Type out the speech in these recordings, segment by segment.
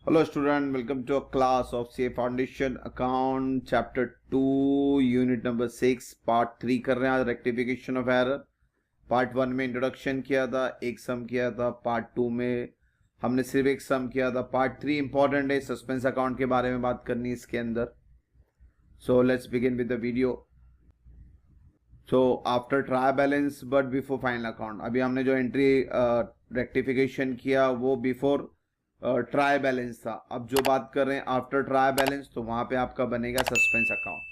Hello student, welcome to a class of CA Foundation Account Chapter 2 Unit number 6 Part 3 कर रहे हैं आज rectification of error. Part 1 में introduction किया था, एक सम किया था। पार्ट 2 में हमने सिर्फ एक सम किया था। पार्ट 3 इंपॉर्टेंट है, सस्पेंस अकाउंट के बारे में बात करनी है इसके अंदर। So let's begin with the video. So after trial balance but before final account, अभी हमने जो एंट्री रेक्टिफिकेशन किया वो बिफोर ट्राई बैलेंस था। अब जो बात कर रहे हैं आफ्टर ट्राई बैलेंस, तो वहां पे आपका बनेगा suspense account.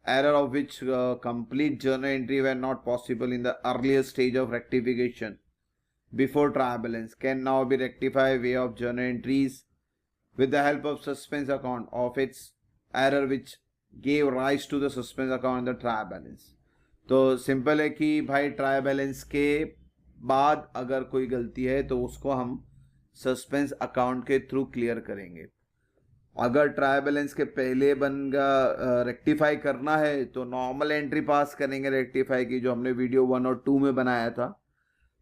Error of which complete journal entry were not possible in the earlier stage of rectification before trial balance can now be rectify way of journal entries with the help of suspense account of its error which gave rise to the suspense account in the trial balance। तो simple है कि भाई trial balance के बाद अगर कोई गलती है तो उसको हम सस्पेंस अकाउंट के थ्रू क्लियर करेंगे। अगर ट्रायल बैलेंस के पहले बनगा रेक्टिफाई करना है तो नॉर्मल एंट्री पास करेंगे रेक्टिफाई की, जो हमने वीडियो 1 और 2 में बनाया था।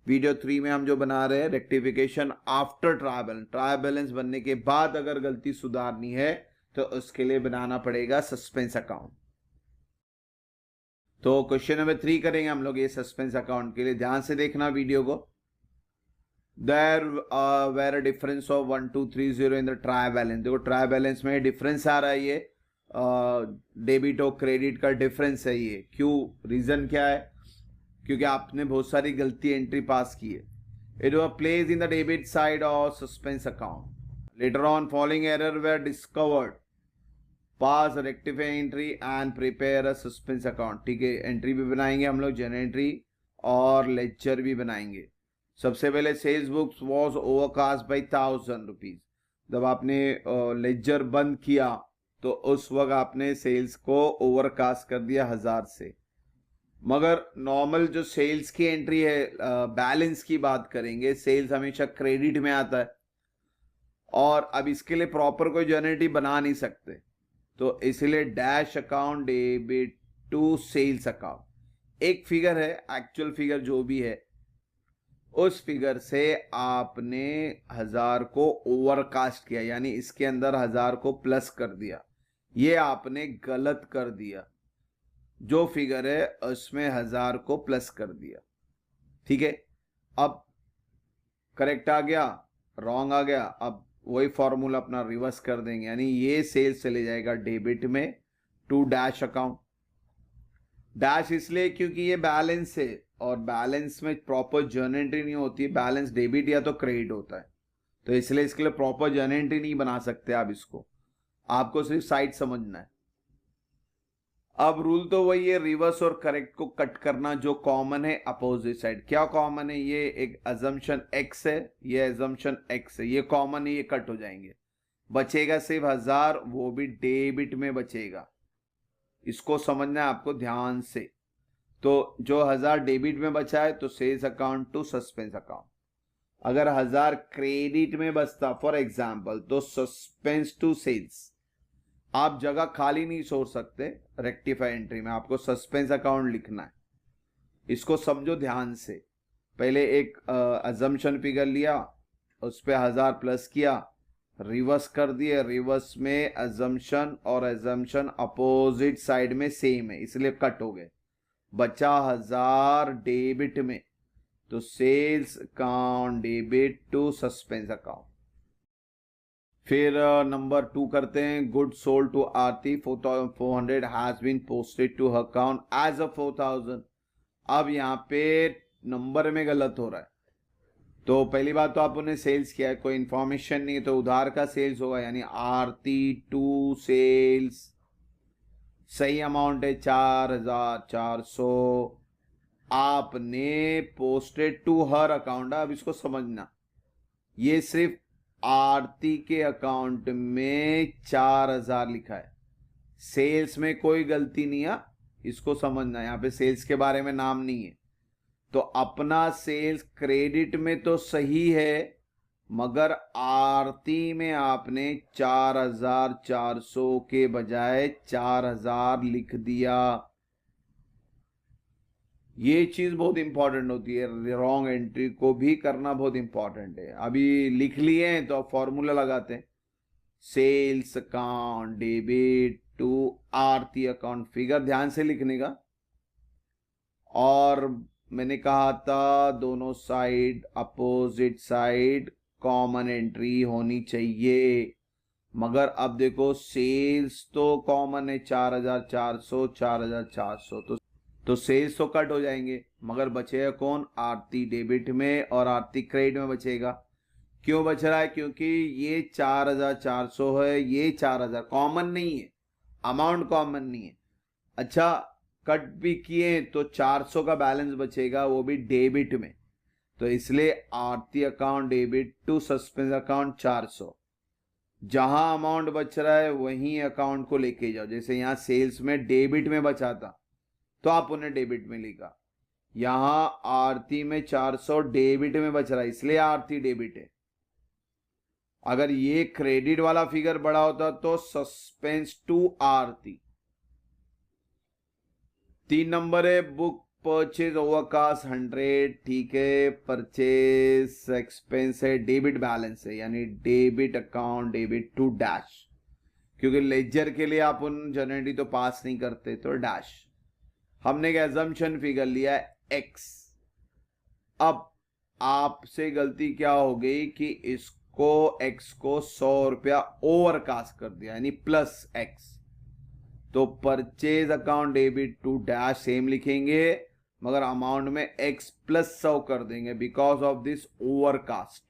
वीडियो 3 में हम जो बना रहे हैं रेक्टिफिकेशन आफ्टर ट्रायल बैलेंस बनने के बाद अगर गलती सुधारनी है तो उसके लिए बनाना पड़ेगा सस्पेंस अकाउंट। तो क्वेश्चन नंबर 3 करेंगे हम लोग ये सस्पेंस अकाउंट के लिए। ध्यान से देखना वीडियो को। There were a difference of 1230 in the trial balance. देखो ट्रायल बैलेंस में डिफरेंस आ रहा है, ये डेबिट और क्रेडिट का डिफरेंस है ये। क्यों, रीजन क्या है? क्योंकि आपने बहुत सारी गलती एंट्री पास की है। It was place in the debit side of suspense account. Later on following error were discovered, pass rectify entry and prepare a suspense account. ठीक है, एंट्री भी बनाएंगे हम लोग, जर्नल एंट्री और लेक्चर भी बनाएंगे। सबसे पहले sales books was overcast by 1000 rupees. जब आपने लेजर बंद किया तो उस वक्त आपने सेल्स को ओवरकास्ट कर दिया 1000 से। मगर नॉर्मल जो सेल्स की एंट्री है, बैलेंस की बात करेंगे, सेल्स हमेशा क्रेडिट में आता है और अब इसके लिए प्रॉपर कोई जर्नल एंट्री बना नहीं सकते, तो इसलिए dash account debit to sales account. एक फिगर है, एक्चुअल फिगर जो भी है उस फिगर से आपने 1000 को ओवरकास्ट किया, यानी इसके अंदर 1000 को प्लस कर दिया। ये आपने गलत कर दिया, जो फिगर है उसमें 1000 को प्लस कर दिया। ठीक है, अब करेक्ट आ गया, रॉन्ग आ गया, अब वही फॉर्मूला अपना रिवर्स कर देंगे, यानी ये सेल्स चले जाएगा डेबिट में टू डैश अकाउंट। डैश इसलिए क्योंकि ये बैलेंस है और बैलेंस में प्रॉपर जर्नल एंट्री नहीं होती है। बैलेंस डेबिट या तो क्रेडिट होता है, तो इसलिए इसके लिए प्रॉपर जर्नल एंट्री नहीं बना सकते आप इसको, आपको सिर्फ साइड समझना है। अब रूल तो वही है, रिवर्स और करेक्ट को कट करना, जो कॉमन है अपोजिट साइड। क्या कॉमन है? ये एक अजम्पशन एक्स है, ये अजम्पशन एक्स है, ये कॉमन है, ये कट हो जाएंगे। बचेगा सिर्फ 1000, वो भी डेबिट में बचेगा। इसको समझना है आपको ध्यान से। तो जो 1000 डेबिट में बचा है तो sales account to suspense account. अगर 1000 क्रेडिट में बचता फॉर एग्जांपल, तो सस्पेंस टू सेल्स। आप जगह खाली नहीं छोड़ सकते रेक्टिफाई एंट्री में, आपको सस्पेंस अकाउंट लिखना है। इसको समझो ध्यान से। पहले एक अजम्पशन फिगर लिया, उस पर 1000 प्लस किया, रिवर्स कर दिए। रिवर्स में अजम्पशन और अजम्पशन अपोजिट साइड में सेम है, इसलिए कट हो गए। बचा 1000 डेबिट में, तो sales account debit to suspense account. फिर नंबर 2 करते हैं। Good sold to Aarti 4400 has been posted to her account as a 4000। अब यहाँ पे नंबर में गलत हो रहा है। तो पहली बात तो आप उन्हें सेल्स किया है, कोई इंफॉर्मेशन नहीं है, तो उधार का सेल्स होगा, यानी आरती टू सेल्स। सही अमाउंट है 4400। आपने पोस्टेड टू हर अकाउंट। अब इसको समझना, ये सिर्फ आरती के अकाउंट में 4000 लिखा है, सेल्स में कोई गलती नहीं है। इसको समझना, यहां पे सेल्स के बारे में नाम नहीं है। तो अपना सेल्स क्रेडिट में तो सही है, मगर आरती में आपने 4400 के बजाय 4000 लिख दिया। ये चीज बहुत इंपॉर्टेंट होती है, रॉन्ग एंट्री को भी करना बहुत इंपॉर्टेंट है। अभी लिख लिए हैं तो अब फॉर्मूला लगाते हैं। Sales account debit to Aarti account, figure ध्यान से लिखने का। और मैंने कहा था दोनों side opposite side common entry होनी चाहिए, मगर अब देखो सेल्स तो कॉमन है 4400 4400, तो सेल्स तो कट हो जाएंगे, मगर बचेगा कौन? आरती डेबिट में और आरती क्रेडिट में बचेगा। क्यों बच रहा है? क्योंकि ये 4400 है, ये 4000 कॉमन नहीं है, अमाउंट कॉमन नहीं है। अच्छा, कट भी किए तो 400 का बैलेंस बचेगा, वो भी डेबिट में, तो इसलिए Aarti account debit to suspense account 400। जहां अमाउंट बच रहा है वहीं अकाउंट को लेके जाओ। जैसे यहां सेल्स में डेबिट में बचा था तो आप उन्हें डेबिट में लिखा, यहां आरती में 400 डेबिट में बच रहा है इसलिए आरती डेबिट है। अगर ये क्रेडिट वाला फिगर बड़ा होता तो सस्पेंस टू आरती। 3 नंबर है बुक परचेज ओवरकास्ट 100, ठीक है, परचेज एक्सपेंस है, डेबिट बैलेंस है, यानी debit account debit to dash, क्योंकि लेजर के लिए आप उन जनरली तो पास नहीं करते तो डैश। हमने एक एजम्पशन फिगर लिया है एक्स। अब आपसे गलती क्या हो गई कि इसको एक्स को 100 रुपया ओवरकास्ट कर दिया, यानी प्लस एक्स, तो purchase account debit to dash same लिखेंगे, मगर अमाउंट में एक्स प्लस 100 कर देंगे बिकॉज ऑफ दिस ओवरकास्ट।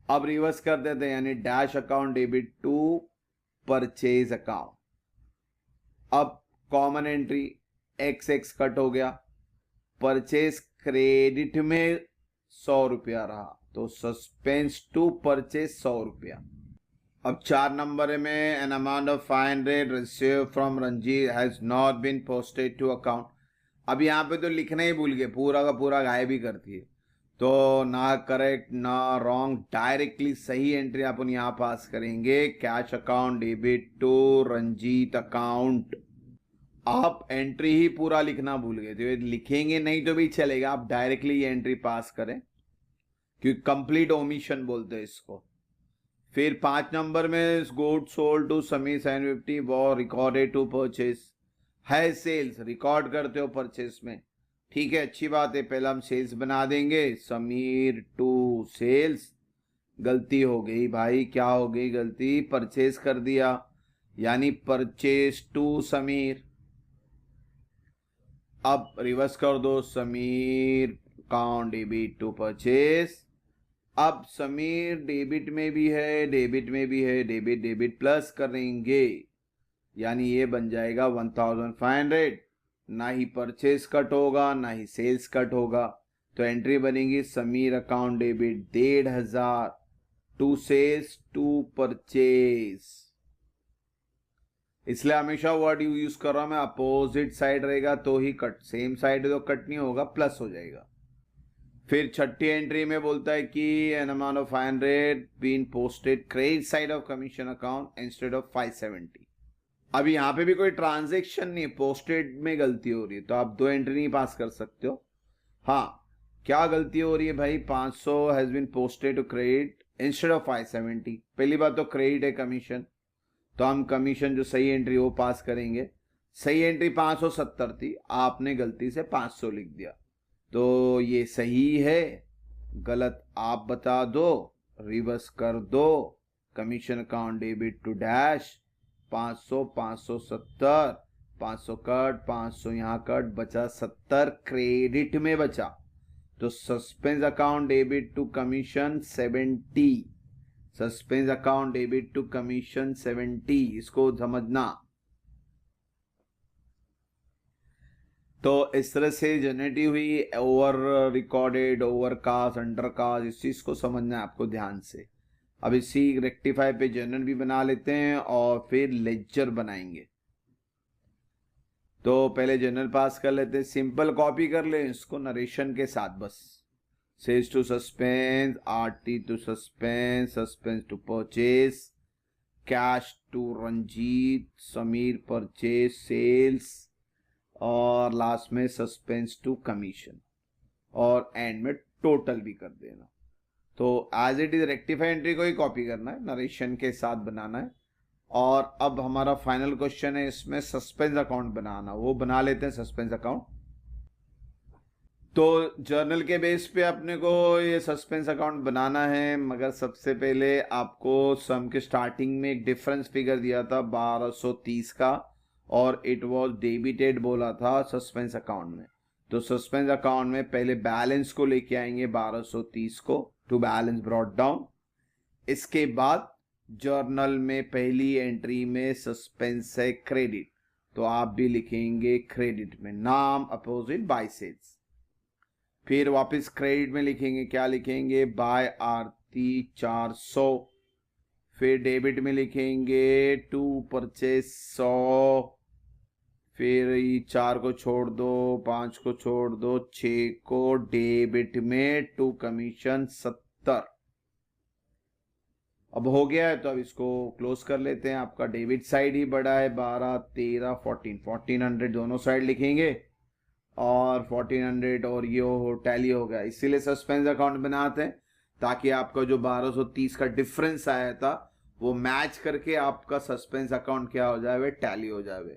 अब रिवर्स कर देते हैं, यानी dash account debit to purchase account. अब common entry x x cut हो गया, परचेज क्रेडिट में 100 रुपया रहा, तो सस्पेंस टू परचेज 100 रुपया। अब 4 नंबर में an amount of 500 receive from Ranjit has not been posted to account. अब यहाँ पे तो लिखना ही भूल गए, पूरा का पूरा गायब ही कर दिए, तो ना करेक्ट ना रॉन्ग, डायरेक्टली सही एंट्री अपन यहाँ पास करेंगे, cash account debit to Ranjit account. आप एंट्री ही पूरा लिखना भूल गए, तो लिखेंगे नहीं तो भी चलेगा, आप डायरेक्टली ये एंट्री पास करें, क्योंकि कंप्लीट ओमिशन बोलते हैं इसको। फिर 5 नंबर में गुड सोल्ड टू समीर 750 वो रिकॉर्डेड टू परचेज है, सेल्स रिकॉर्ड करते हो परचेज में, ठीक है, अच्छी बात है, पहले हम सेल्स बना देंगे, समीर टू सेल्स। गलती हो गई भाई, क्या हो गई गलती? परचेज कर दिया, यानी परचेज टू समीर। अब रिवर्स कर दो, Sameer account debit to purchase. अब समीर डेबिट में भी है, डेबिट में भी है, डेबिट डेबिट प्लस करेंगे, यानी ये बन जाएगा 1500। ना ही परचेज कट होगा ना ही सेल्स कट होगा, तो एंट्री बनेगी Sameer account debit 1500 to sales to purchase. इसलिए हमेशा वर्ड यूज कर रहा हूं मैं, अपोजिट साइड रहेगा तो ही कट, सेम साइड तो कट नहीं होगा, प्लस हो जाएगा। फिर छठी एंट्री में बोलता है कि an amount of 500 been posted credit side of commission account instead of 570। अब यहाँ पे भी कोई ट्रांजेक्शन नहीं है, पोस्टेड में गलती हो रही है, तो आप 2 एंट्री नहीं पास कर सकते हो। हाँ, क्या गलती हो रही है भाई? 500 has been posted to credit instead of 570। पहली बात तो क्रेडिट है कमीशन, तो हम कमीशन जो सही एंट्री वो पास करेंगे। सही एंट्री 570 थी, आपने गलती से 500 लिख दिया, तो ये सही है, गलत आप बता दो, रिवर्स कर दो, commission account debit to dash 500 570, 500 cut, 500 यहाँ कट, बचा 70 क्रेडिट में बचा, तो suspense account debit to commission 70, suspense account debit to commission 70, इसको समझना। तो इस तरह से जनरेट हुई ओवर रिकॉर्डेड, ओवरकास्ट, अंडरकास्ट, इस चीज को समझना है आपको ध्यान से। अब इसी रेक्टिफाई पे जर्नल भी बना लेते हैं और फिर लेजर बनाएंगे। तो पहले जर्नल पास कर लेते हैं, सिंपल कॉपी कर ले इसको नरेशन के साथ बस। Sales to suspense, Aarti to suspense, suspense to purchase, cash to Ranjit, Sameer purchase sales, और लास्ट में सस्पेंस टू कमीशन, और एंड में टोटल भी कर देना। तो as it is rectify entry को ही कॉपी करना है, नरेशन के साथ बनाना है। और अब हमारा फाइनल क्वेश्चन है, इसमें सस्पेंस अकाउंट बनाना, वो बना लेते हैं सस्पेंस अकाउंट। तो जर्नल के बेस पे अपने को ये सस्पेंस अकाउंट बनाना है, मगर सबसे पहले आपको सम के स्टार्टिंग में एक डिफरेंस फिगर दिया था 1230 का, और इट वाज डेबिटेड बोला था सस्पेंस अकाउंट में। तो सस्पेंस अकाउंट में पहले बैलेंस को लेके आएंगे 1230 को, टू बैलेंस ब्रॉट डाउन। इसके बाद जर्नल में पहली एंट्री में सस्पेंस है क्रेडिट, तो आप भी लिखेंगे क्रेडिट में नाम अपोजिट बाय सेल्स। फिर वापस क्रेडिट में लिखेंगे, क्या लिखेंगे, बाय आरती 400। फिर डेबिट में लिखेंगे टू परचेस 100। फिर 4 को छोड़ दो, 5 को छोड़ दो, 6 को डेबिट में टू कमीशन 70। अब हो गया है, तो अब इसको क्लोज कर लेते हैं। आपका डेबिट साइड ही बड़ा है, 12, 13, 1400 दोनों साइड लिखेंगे, और 1400 और ये हो टैली हो गया। इसीलिए सस्पेंस अकाउंट बनाते हैं ताकि आपका जो 1230 का डिफरेंस आया था वो मैच करके आपका सस्पेंस अकाउंट क्या हो जाए, टैली हो जाए।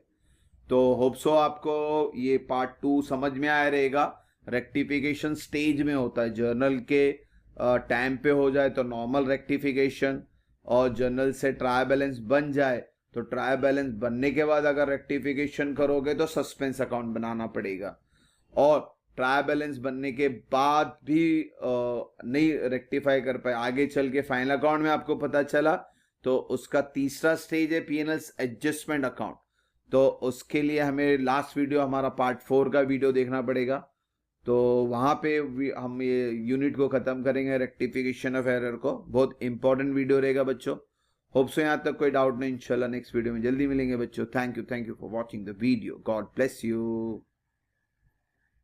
तो होप सो आपको ये पार्ट 2 समझ में आया रहेगा। रेक्टिफिकेशन स्टेज में होता है, जर्नल के टाइम पे हो जाए तो नॉर्मल रेक्टिफिकेशन, और जर्नल से ट्राई बैलेंस बन जाए तो ट्राई बैलेंस बनने के बाद अगर रेक्टिफिकेशन करोगे तो सस्पेंस अकाउंट बनाना पड़ेगा। और ट्राई बैलेंस बनने के बाद भी नहीं रेक्टिफाई कर पाए, आगे चल के फाइनल अकाउंट में आपको पता चला, तो उसका तीसरा स्टेज है P&L एडजस्टमेंट अकाउंट। तो उसके लिए हमें लास्ट वीडियो, हमारा पार्ट 4 का वीडियो देखना पड़ेगा। तो वहाँ पे हम ये यूनिट को ख़त्म करेंगे, रेक्टिफिकेशन ऑफ एरर को। बहुत इंपॉर्टेंट वीडियो रहेगा बच्चों। होप सो यहाँ तक कोई डाउट नहीं। इंशाल्लाह नेक्स्ट वीडियो में जल्दी मिलेंगे बच्चों। Thank you for watching the video. God bless you.